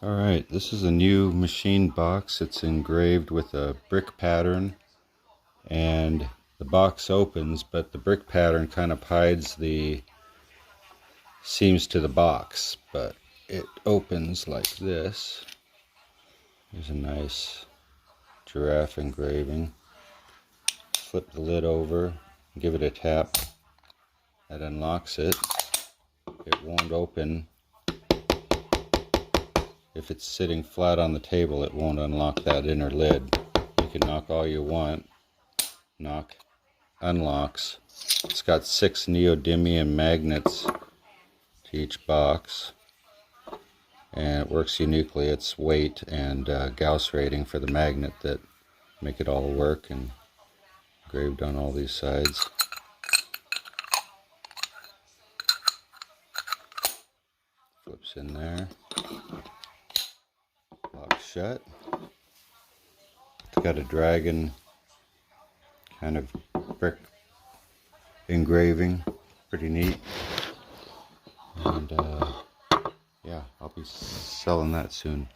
Alright, this is a new machine box. It's engraved with a brick pattern, and the box opens, but the brick pattern kind of hides the seams to the box, but it opens like this. There's a nice giraffe engraving. Flip the lid over, give it a tap. That unlocks it. It won't open. If it's sitting flat on the table, it won't unlock that inner lid. You can knock all you want. Knock, unlocks. It's got 6 neodymium magnets to each box, and it works uniquely. It's weight and Gauss rating for the magnet that make it all work, and engraved on all these sides. Flips in there. Lock shut. It's got a dragon kind of brick engraving, pretty neat. And yeah, I'll be selling that soon.